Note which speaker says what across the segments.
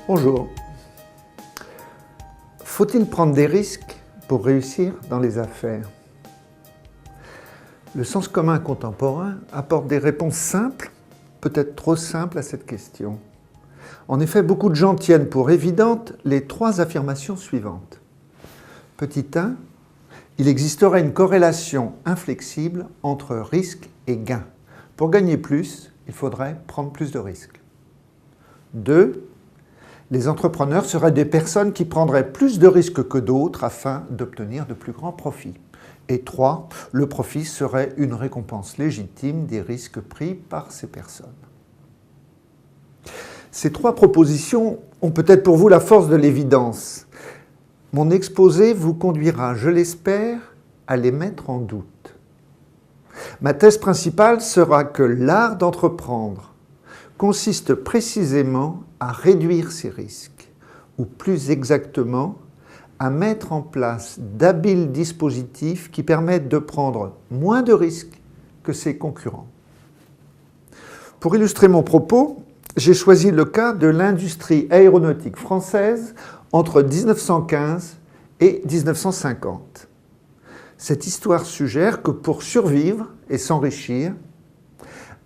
Speaker 1: Bonjour. Faut-il prendre des risques pour réussir dans les affaires? Le sens commun contemporain apporte des réponses simples, peut-être trop simples à cette question. En effet, beaucoup de gens tiennent pour évidentes les trois affirmations suivantes. Petit 1, il existerait une corrélation inflexible entre risque et gain. Pour gagner plus, il faudrait prendre plus de risques. 2, les entrepreneurs seraient des personnes qui prendraient plus de risques que d'autres afin d'obtenir de plus grands profits. Et 3, le profit serait une récompense légitime des risques pris par ces personnes. Ces trois propositions ont peut-être pour vous la force de l'évidence. Mon exposé vous conduira, je l'espère, à les mettre en doute. Ma thèse principale sera que l'art d'entreprendre consiste précisément à réduire ces risques, ou plus exactement, à mettre en place d'habiles dispositifs qui permettent de prendre moins de risques que ses concurrents. Pour illustrer mon propos, j'ai choisi le cas de l'industrie aéronautique française entre 1915 et 1950. Cette histoire suggère que pour survivre et s'enrichir,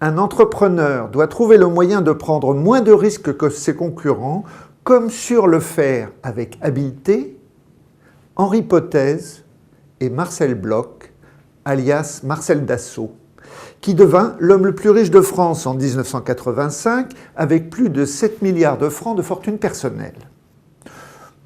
Speaker 1: un entrepreneur doit trouver le moyen de prendre moins de risques que ses concurrents, comme sur le faire avec habileté Henri Potez et Marcel Bloch, alias Marcel Dassault, qui devint l'homme le plus riche de France en 1985 avec plus de 7 milliards de francs de fortune personnelle.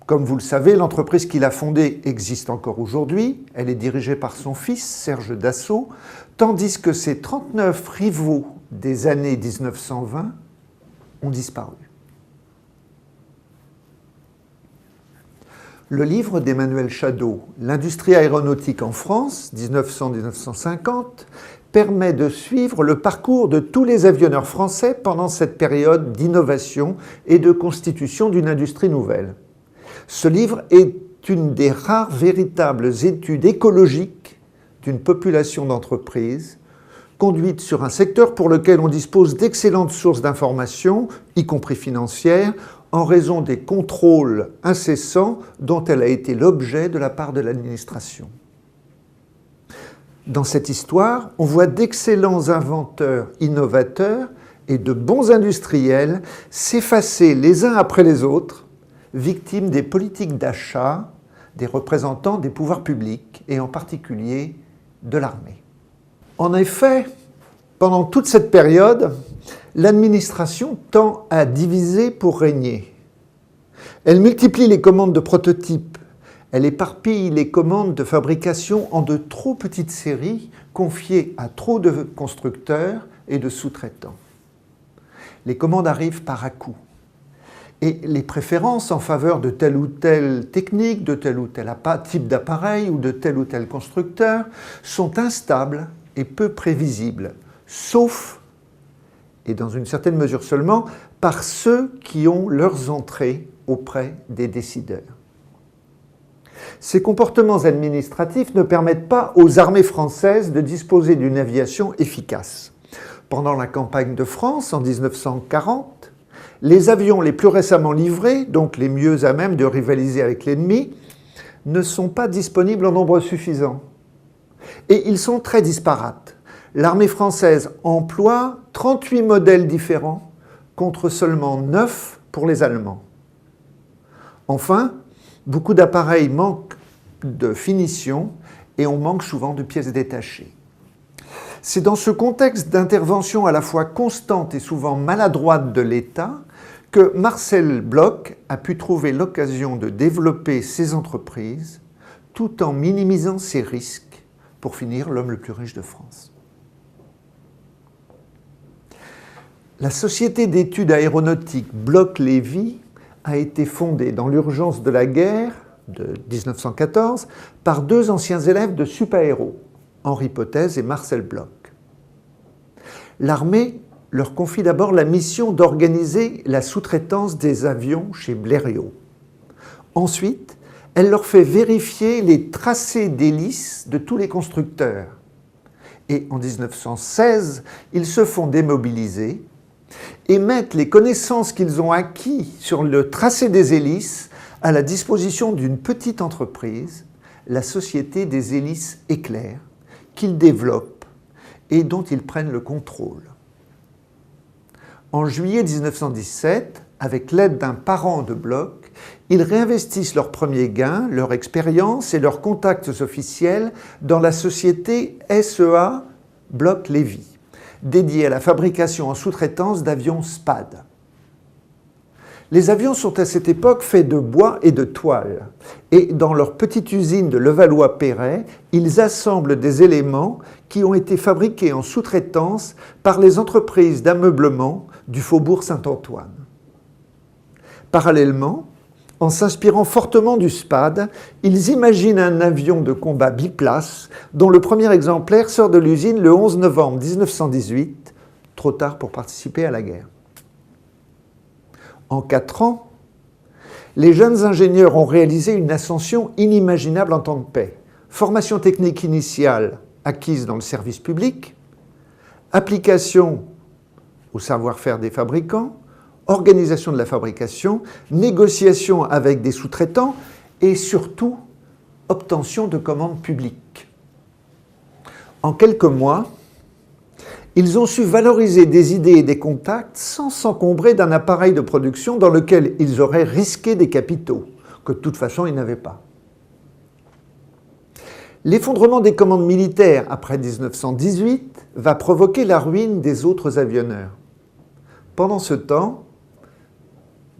Speaker 1: Comme vous le savez, l'entreprise qu'il a fondée existe encore aujourd'hui. Elle est dirigée par son fils, Serge Dassault, tandis que ses 39 rivaux des années 1920 ont disparu. Le livre d'Emmanuel Chadot, L'industrie aéronautique en France, 1900-1950, permet de suivre le parcours de tous les avionneurs français pendant cette période d'innovation et de constitution d'une industrie nouvelle. Ce livre est une des rares véritables études écologiques d'une population d'entreprises, conduite sur un secteur pour lequel on dispose d'excellentes sources d'informations, y compris financières, en raison des contrôles incessants dont elle a été l'objet de la part de l'administration. Dans cette histoire, on voit d'excellents inventeurs innovateurs et de bons industriels s'effacer les uns après les autres, victimes des politiques d'achat des représentants des pouvoirs publics et en particulier de l'armée. En effet, pendant toute cette période, l'administration tend à diviser pour régner. Elle multiplie les commandes de prototypes, elle éparpille les commandes de fabrication en de trop petites séries confiées à trop de constructeurs et de sous-traitants. Les commandes arrivent par à-coups. Et les préférences en faveur de telle ou telle technique, de tel ou tel type d'appareil ou de tel ou tel constructeur sont instables et peu prévisibles, sauf, et dans une certaine mesure seulement, par ceux qui ont leurs entrées auprès des décideurs. Ces comportements administratifs ne permettent pas aux armées françaises de disposer d'une aviation efficace. Pendant la campagne de France en 1940, les avions les plus récemment livrés, donc les mieux à même de rivaliser avec l'ennemi, ne sont pas disponibles en nombre suffisant. Et ils sont très disparates. L'armée française emploie 38 modèles différents contre seulement 9 pour les Allemands. Enfin, beaucoup d'appareils manquent de finition et on manque souvent de pièces détachées. C'est dans ce contexte d'intervention à la fois constante et souvent maladroite de l'État que Marcel Bloch a pu trouver l'occasion de développer ses entreprises tout en minimisant ses risques pour finir l'homme le plus riche de France. La société d'études aéronautiques Bloch-Lévy a été fondée dans l'urgence de la guerre de 1914 par deux anciens élèves de Supaéro, Henri Potez et Marcel Bloch. L'armée leur confie d'abord la mission d'organiser la sous-traitance des avions chez Blériot. Ensuite, elle leur fait vérifier les tracés d'hélices de tous les constructeurs. Et en 1916, ils se font démobiliser et mettent les connaissances qu'ils ont acquises sur le tracé des hélices à la disposition d'une petite entreprise, la Société des hélices Éclair, qu'ils développent et dont ils prennent le contrôle. En juillet 1917, avec l'aide d'un parent de Bloch, ils réinvestissent leurs premiers gains, leur expérience et leurs contacts officiels dans la société SEA Bloch-Lévy, dédiée à la fabrication en sous-traitance d'avions SPAD. Les avions sont à cette époque faits de bois et de toile, et dans leur petite usine de Levallois-Perret, ils assemblent des éléments qui ont été fabriqués en sous-traitance par les entreprises d'ameublement du faubourg Saint-Antoine. Parallèlement, en s'inspirant fortement du SPAD, ils imaginent un avion de combat biplace dont le premier exemplaire sort de l'usine le 11 novembre 1918, trop tard pour participer à la guerre. En 4 ans, les jeunes ingénieurs ont réalisé une ascension inimaginable en temps de paix. Formation technique initiale acquise dans le service public, application au savoir-faire des fabricants, organisation de la fabrication, négociation avec des sous-traitants et surtout obtention de commandes publiques. En quelques mois, ils ont su valoriser des idées et des contacts sans s'encombrer d'un appareil de production dans lequel ils auraient risqué des capitaux, que de toute façon ils n'avaient pas. L'effondrement des commandes militaires après 1918 va provoquer la ruine des autres avionneurs. Pendant ce temps,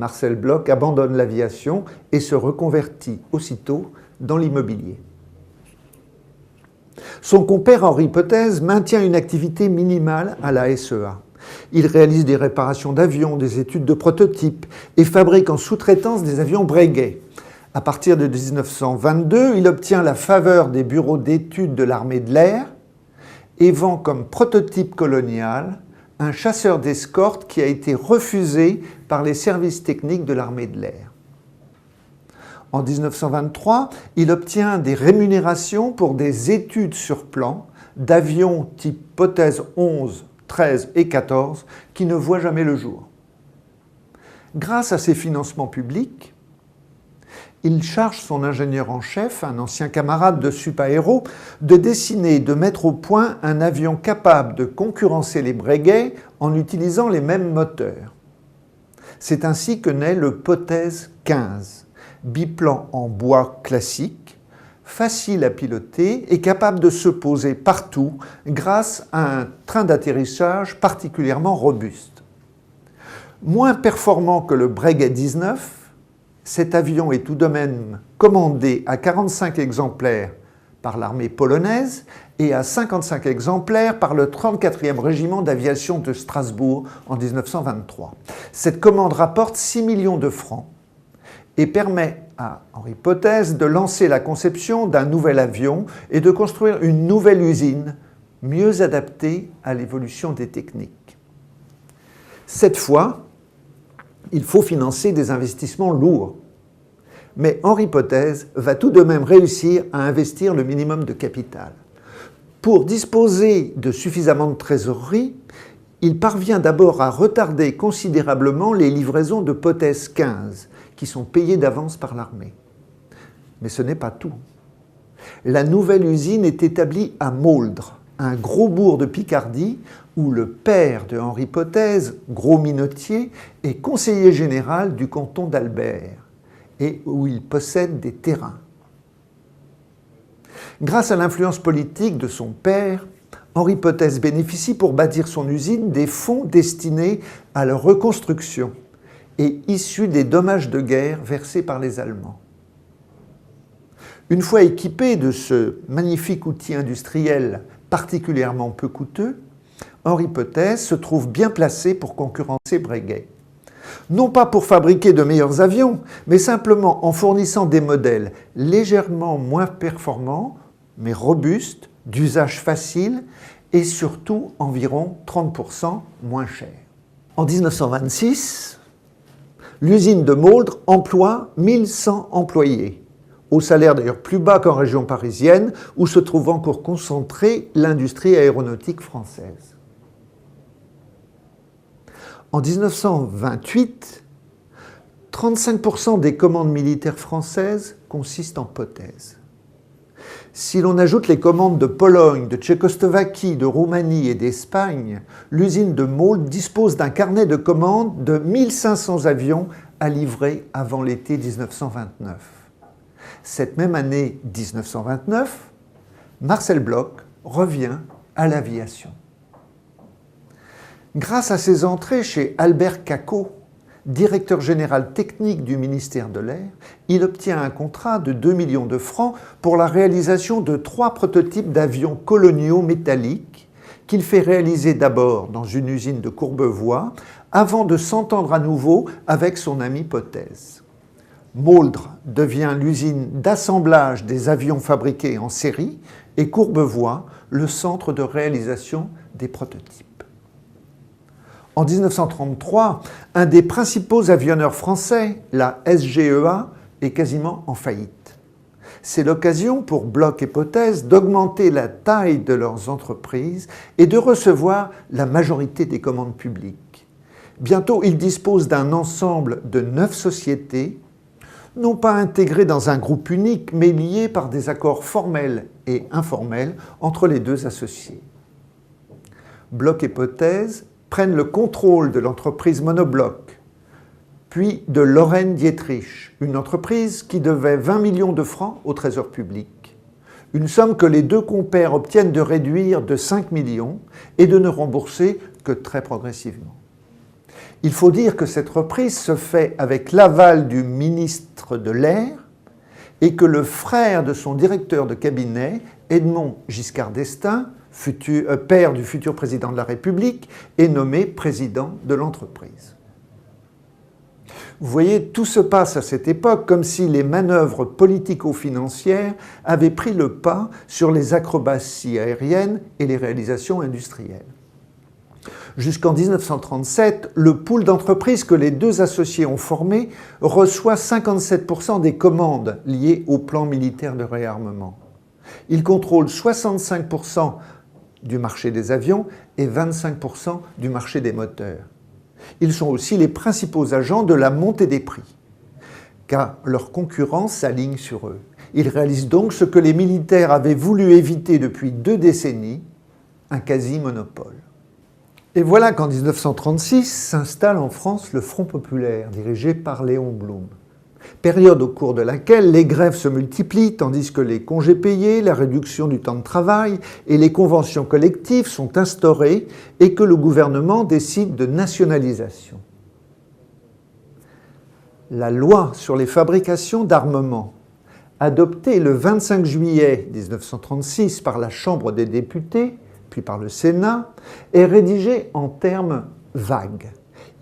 Speaker 1: Marcel Bloch abandonne l'aviation et se reconvertit aussitôt dans l'immobilier. Son compère Henri Potez maintient une activité minimale à la SEA. Il réalise des réparations d'avions, des études de prototypes et fabrique en sous-traitance des avions Breguet. À partir de 1922, il obtient la faveur des bureaux d'études de l'armée de l'air et vend comme prototype colonial un chasseur d'escorte qui a été refusé par les services techniques de l'armée de l'air. En 1923, il obtient des rémunérations pour des études sur plan d'avions type Potez 11, 13 et 14 qui ne voient jamais le jour. Grâce à ces financements publics, il charge son ingénieur en chef, un ancien camarade de Supaéro, de dessiner et de mettre au point un avion capable de concurrencer les Breguet en utilisant les mêmes moteurs. C'est ainsi que naît le Potez 15, biplan en bois classique, facile à piloter et capable de se poser partout grâce à un train d'atterrissage particulièrement robuste. Moins performant que le Breguet 19, cet avion est tout de même commandé à 45 exemplaires par l'armée polonaise et à 55 exemplaires par le 34e régiment d'aviation de Strasbourg en 1923. Cette commande rapporte 6 millions de francs et permet à Henri Potez de lancer la conception d'un nouvel avion et de construire une nouvelle usine mieux adaptée à l'évolution des techniques. Cette fois, il faut financer des investissements lourds. Mais Henri Potez va tout de même réussir à investir le minimum de capital. Pour disposer de suffisamment de trésorerie, il parvient d'abord à retarder considérablement les livraisons de Potez 15, qui sont payées d'avance par l'armée. Mais ce n'est pas tout. La nouvelle usine est établie à Mauldre, un gros bourg de Picardie, où le père de Henri Potez, gros minotier, est conseiller général du canton d'Albert et où il possède des terrains. Grâce à l'influence politique de son père, Henri Potez bénéficie pour bâtir son usine des fonds destinés à leur reconstruction et issus des dommages de guerre versés par les Allemands. Une fois équipé de ce magnifique outil industriel particulièrement peu coûteux, Henri Potez se trouve bien placé pour concurrencer Breguet. Non pas pour fabriquer de meilleurs avions, mais simplement en fournissant des modèles légèrement moins performants, mais robustes, d'usage facile et surtout environ 30% moins chers. En 1926, l'usine de Mauldre emploie 1100 employés, au salaire d'ailleurs plus bas qu'en région parisienne, où se trouve encore concentrée l'industrie aéronautique française. En 1928, 35% des commandes militaires françaises consistent en hypothèses. Si l'on ajoute les commandes de Pologne, de Tchécoslovaquie, de Roumanie et d'Espagne, l'usine de Maulde dispose d'un carnet de commandes de 1500 avions à livrer avant l'été 1929. Cette même année 1929, Marcel Bloch revient à l'aviation. Grâce à ses entrées chez Albert Cacot, directeur général technique du ministère de l'Air, il obtient un contrat de 2 millions de francs pour la réalisation de 3 prototypes d'avions coloniaux métalliques qu'il fait réaliser d'abord dans une usine de Courbevoie avant de s'entendre à nouveau avec son ami Potez. Mauldre devient l'usine d'assemblage des avions fabriqués en série et Courbevoie le centre de réalisation des prototypes. En 1933, un des principaux avionneurs français, la SGEA, est quasiment en faillite. C'est l'occasion pour Bloch et Potez d'augmenter la taille de leurs entreprises et de recevoir la majorité des commandes publiques. Bientôt, ils disposent d'un ensemble de 9 sociétés, non pas intégrées dans un groupe unique, mais liées par des accords formels et informels entre les deux associés. Bloch et Potez prennent le contrôle de l'entreprise Monobloc, puis de Lorraine Dietrich, une entreprise qui devait 20 millions de francs au Trésor public, une somme que les deux compères obtiennent de réduire de 5 millions et de ne rembourser que très progressivement. Il faut dire que cette reprise se fait avec l'aval du ministre de l'Air et que le frère de son directeur de cabinet, Edmond Giscard d'Estaing, père du futur président de la République, est nommé président de l'entreprise. Vous voyez, tout se passe à cette époque comme si les manœuvres politico-financières avaient pris le pas sur les acrobaties aériennes et les réalisations industrielles. Jusqu'en 1937, le pool d'entreprises que les deux associés ont formé reçoit 57% des commandes liées au plan militaire de réarmement. Il contrôle 65% du marché des avions et 25% du marché des moteurs. Ils sont aussi les principaux agents de la montée des prix, car leurs concurrents s'alignent sur eux. Ils réalisent donc ce que les militaires avaient voulu éviter depuis 2 décennies, un quasi-monopole. Et voilà qu'en 1936 s'installe en France le Front populaire, dirigé par Léon Blum. Période au cours de laquelle les grèves se multiplient tandis que les congés payés, la réduction du temps de travail et les conventions collectives sont instaurées et que le gouvernement décide de nationalisation. La loi sur les fabrications d'armement, adoptée le 25 juillet 1936 par la Chambre des députés, puis par le Sénat, est rédigée en termes vagues.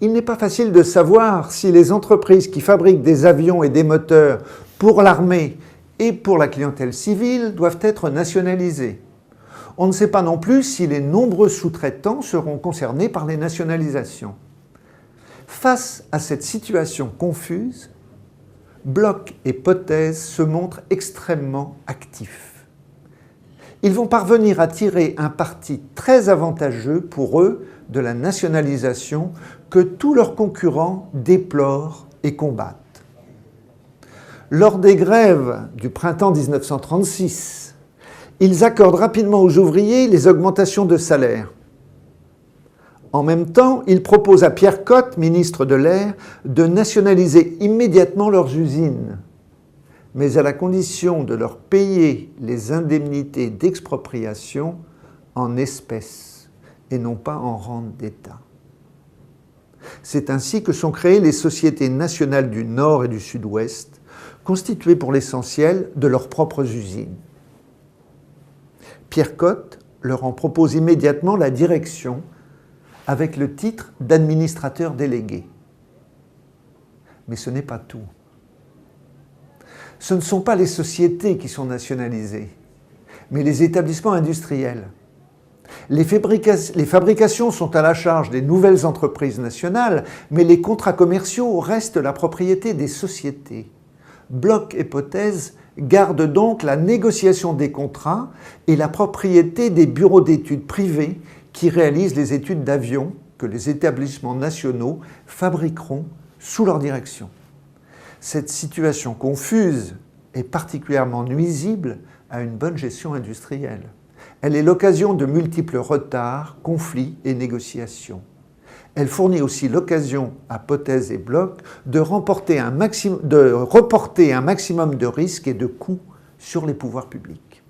Speaker 1: Il n'est pas facile de savoir si les entreprises qui fabriquent des avions et des moteurs pour l'armée et pour la clientèle civile doivent être nationalisées. On ne sait pas non plus si les nombreux sous-traitants seront concernés par les nationalisations. Face à cette situation confuse, Bloch et Potez se montrent extrêmement actifs. Ils vont parvenir à tirer un parti très avantageux pour eux de la nationalisation que tous leurs concurrents déplorent et combattent. Lors des grèves du printemps 1936, ils accordent rapidement aux ouvriers les augmentations de salaire. En même temps, ils proposent à Pierre Cotte, ministre de l'Air, de nationaliser immédiatement leurs usines, mais à la condition de leur payer les indemnités d'expropriation en espèces et non pas en rente d'État. C'est ainsi que sont créées les sociétés nationales du Nord et du Sud-Ouest, constituées pour l'essentiel de leurs propres usines. Pierre Cotte leur en propose immédiatement la direction avec le titre d'administrateur délégué. Mais ce n'est pas tout. Ce ne sont pas les sociétés qui sont nationalisées, mais les établissements industriels. Les fabrications sont à la charge des nouvelles entreprises nationales, mais les contrats commerciaux restent la propriété des sociétés. Bloch et Potez gardent donc la négociation des contrats et la propriété des bureaux d'études privés qui réalisent les études d'avions que les établissements nationaux fabriqueront sous leur direction. Cette situation confuse est particulièrement nuisible à une bonne gestion industrielle. Elle est l'occasion de multiples retards, conflits et négociations. Elle fournit aussi l'occasion à Potez et Bloch de reporter un maximum de risques et de coûts sur les pouvoirs publics.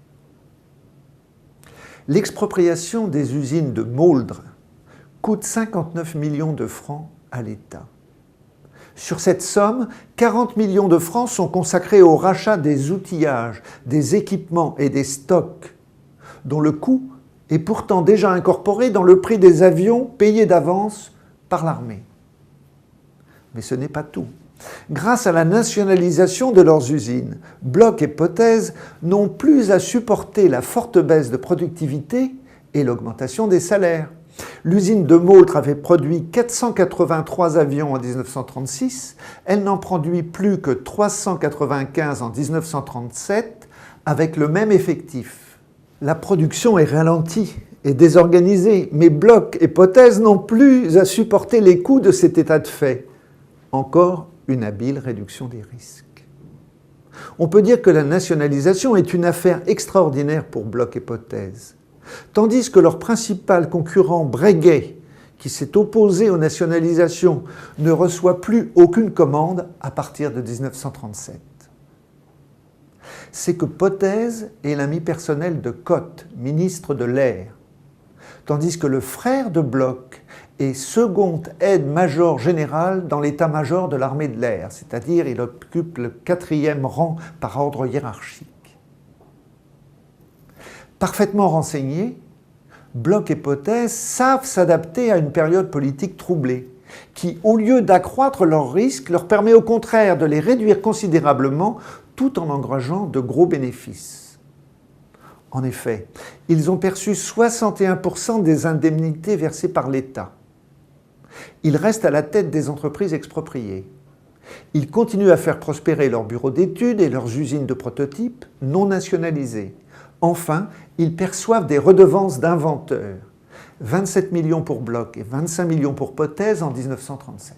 Speaker 1: L'expropriation des usines de Mauldre coûte 59 millions de francs à l'État. Sur cette somme, 40 millions de francs sont consacrés au rachat des outillages, des équipements et des stocks, dont le coût est pourtant déjà incorporé dans le prix des avions payés d'avance par l'armée. Mais ce n'est pas tout. Grâce à la nationalisation de leurs usines, Bloch et Potez n'ont plus à supporter la forte baisse de productivité et l'augmentation des salaires. L'usine de Mauldre avait produit 483 avions en 1936, elle n'en produit plus que 395 en 1937 avec le même effectif. La production est ralentie et désorganisée, mais Bloch et Potez n'ont plus à supporter les coûts de cet état de fait. Encore une habile réduction des risques. On peut dire que la nationalisation est une affaire extraordinaire pour Bloch et Potez. Tandis que leur principal concurrent Breguet, qui s'est opposé aux nationalisations, ne reçoit plus aucune commande à partir de 1937. C'est que Potez est l'ami personnel de Cotte, ministre de l'Air, tandis que le frère de Bloch est second aide-major général dans l'état-major de l'armée de l'air, c'est-à-dire il occupe le 4e rang par ordre hiérarchique. Parfaitement renseignés, Bloch et Potez savent s'adapter à une période politique troublée, qui, au lieu d'accroître leurs risques, leur permet au contraire de les réduire considérablement tout en engageant de gros bénéfices. En effet, ils ont perçu 61% des indemnités versées par l'État. Ils restent à la tête des entreprises expropriées. Ils continuent à faire prospérer leurs bureaux d'études et leurs usines de prototypes non nationalisées. Enfin, ils perçoivent des redevances d'inventeurs, 27 millions pour Bloch et 25 millions pour Potez en 1937.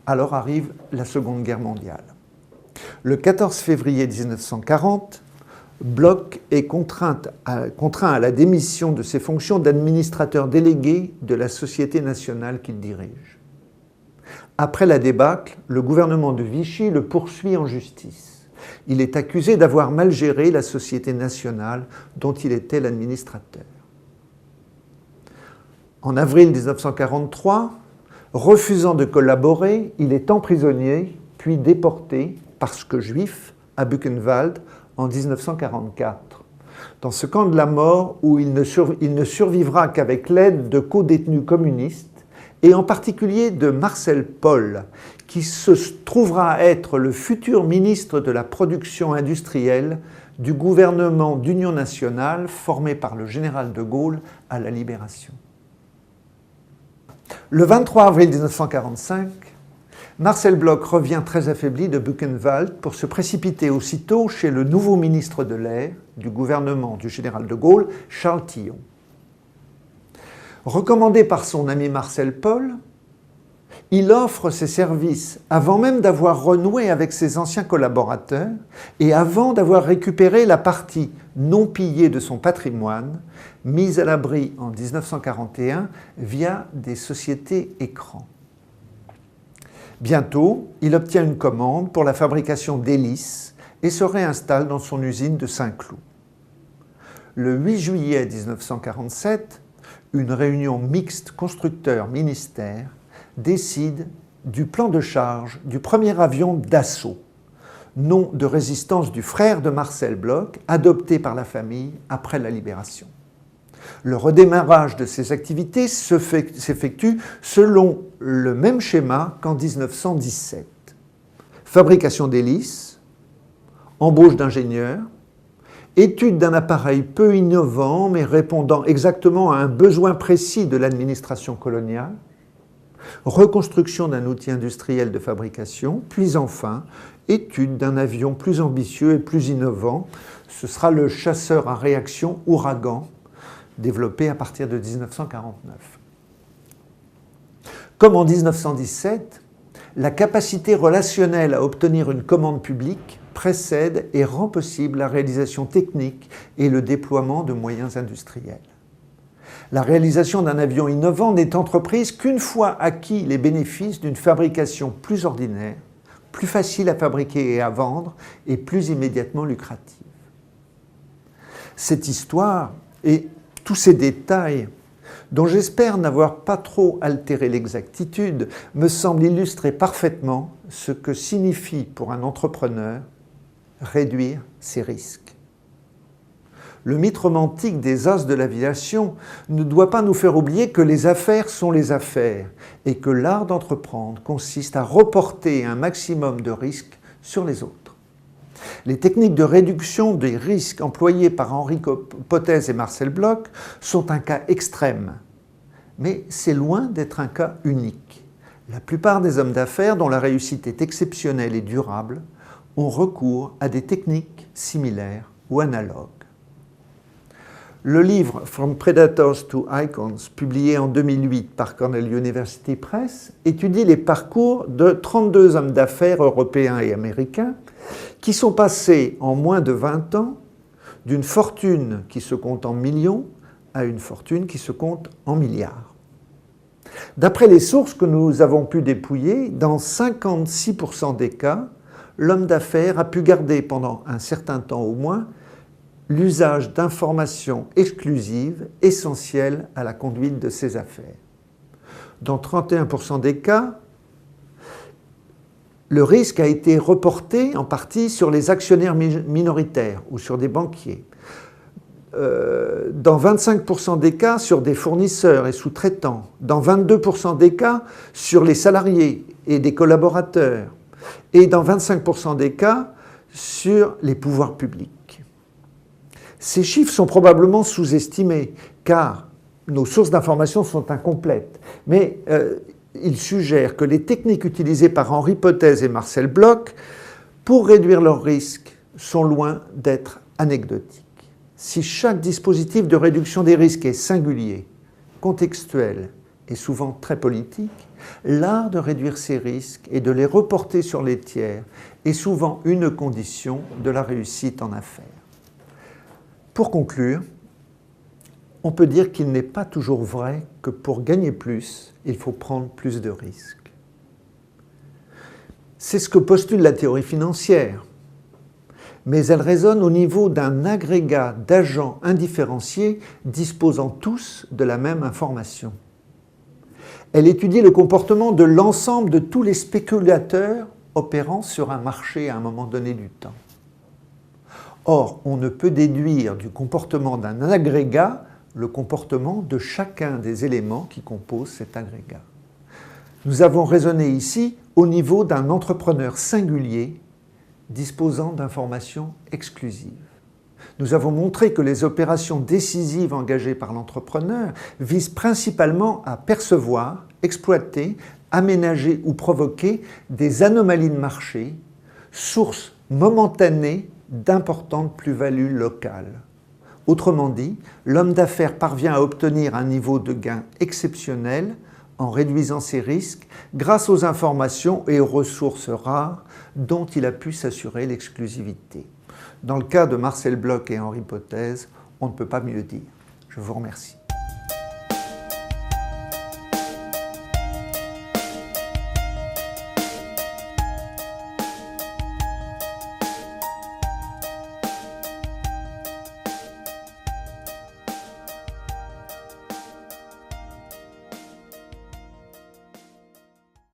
Speaker 1: Alors arrive la Seconde Guerre mondiale. Le 14 février 1940, Bloch est contraint à la démission de ses fonctions d'administrateur délégué de la Société nationale qu'il dirige. Après la débâcle, le gouvernement de Vichy le poursuit en justice. Il est accusé d'avoir mal géré la Société nationale dont il était l'administrateur. En avril 1943, refusant de collaborer, il est emprisonné puis déporté, parce que juif, à Buchenwald en 1944. Dans ce camp de la mort où il ne survivra qu'avec l'aide de co-détenus communistes, et en particulier de Marcel Paul, qui se trouvera être le futur ministre de la production industrielle du gouvernement d'union nationale formé par le général de Gaulle à la Libération. Le 23 avril 1945, Marcel Bloch revient très affaibli de Buchenwald pour se précipiter aussitôt chez le nouveau ministre de l'Air du gouvernement du général de Gaulle, Charles Tillon. Recommandé par son ami Marcel Paul, il offre ses services avant même d'avoir renoué avec ses anciens collaborateurs et avant d'avoir récupéré la partie non pillée de son patrimoine, mise à l'abri en 1941 via des sociétés écrans. Bientôt, il obtient une commande pour la fabrication d'hélices et se réinstalle dans son usine de Saint-Cloud. Le 8 juillet 1947, une réunion mixte constructeur-ministère décide du plan de charge du premier avion d'assaut, nom de résistance du frère de Marcel Bloch, adopté par la famille après la Libération. Le redémarrage de ces activités s'effectue selon le même schéma qu'en 1917. Fabrication d'hélices, embauche d'ingénieurs, étude d'un appareil peu innovant mais répondant exactement à un besoin précis de l'administration coloniale, reconstruction d'un outil industriel de fabrication, puis enfin, étude d'un avion plus ambitieux et plus innovant. Ce sera le chasseur à réaction Ouragan, développée à partir de 1949. Comme en 1917, la capacité relationnelle à obtenir une commande publique précède et rend possible la réalisation technique et le déploiement de moyens industriels. La réalisation d'un avion innovant n'est entreprise qu'une fois acquis les bénéfices d'une fabrication plus ordinaire, plus facile à fabriquer et à vendre et plus immédiatement lucrative. Cette histoire et tous ces détails, dont j'espère n'avoir pas trop altéré l'exactitude, me semblent illustrer parfaitement ce que signifie pour un entrepreneur réduire ses risques. Le mythe romantique des as de l'aviation ne doit pas nous faire oublier que les affaires sont les affaires et que l'art d'entreprendre consiste à reporter un maximum de risques sur les autres. Les techniques de réduction des risques employées par Henri Potez et Marcel Bloch sont un cas extrême, mais c'est loin d'être un cas unique. La plupart des hommes d'affaires dont la réussite est exceptionnelle et durable ont recours à des techniques similaires ou analogues. Le livre « From Predators to Icons », publié en 2008 par Cornell University Press, étudie les parcours de 32 hommes d'affaires européens et américains qui sont passés en moins de 20 ans d'une fortune qui se compte en millions à une fortune qui se compte en milliards. D'après les sources que nous avons pu dépouiller, dans 56% des cas, l'homme d'affaires a pu garder pendant un certain temps au moins l'usage d'informations exclusives essentielles à la conduite de ses affaires. Dans 31% des cas, le risque a été reporté en partie sur les actionnaires minoritaires ou sur des banquiers. Dans 25% des cas, sur des fournisseurs et sous-traitants. Dans 22% des cas, sur les salariés et des collaborateurs. Et dans 25% des cas, sur les pouvoirs publics. Ces chiffres sont probablement sous-estimés, car nos sources d'informations sont incomplètes. Mais ils suggèrent que les techniques utilisées par Henri Potez et Marcel Bloch pour réduire leurs risques sont loin d'être anecdotiques. Si chaque dispositif de réduction des risques est singulier, contextuel et souvent très politique, l'art de réduire ces risques et de les reporter sur les tiers est souvent une condition de la réussite en affaires. Pour conclure, on peut dire qu'il n'est pas toujours vrai que pour gagner plus, il faut prendre plus de risques. C'est ce que postule la théorie financière, mais elle résonne au niveau d'un agrégat d'agents indifférenciés disposant tous de la même information. Elle étudie le comportement de l'ensemble de tous les spéculateurs opérant sur un marché à un moment donné du temps. Or, on ne peut déduire du comportement d'un agrégat le comportement de chacun des éléments qui composent cet agrégat. Nous avons raisonné ici au niveau d'un entrepreneur singulier disposant d'informations exclusives. Nous avons montré que les opérations décisives engagées par l'entrepreneur visent principalement à percevoir, exploiter, aménager ou provoquer des anomalies de marché, source momentanée d'importantes plus-values locales. Autrement dit, l'homme d'affaires parvient à obtenir un niveau de gain exceptionnel en réduisant ses risques grâce aux informations et aux ressources rares dont il a pu s'assurer l'exclusivité. Dans le cas de Marcel Bloch et Henri Potez, on ne peut pas mieux dire. Je vous remercie.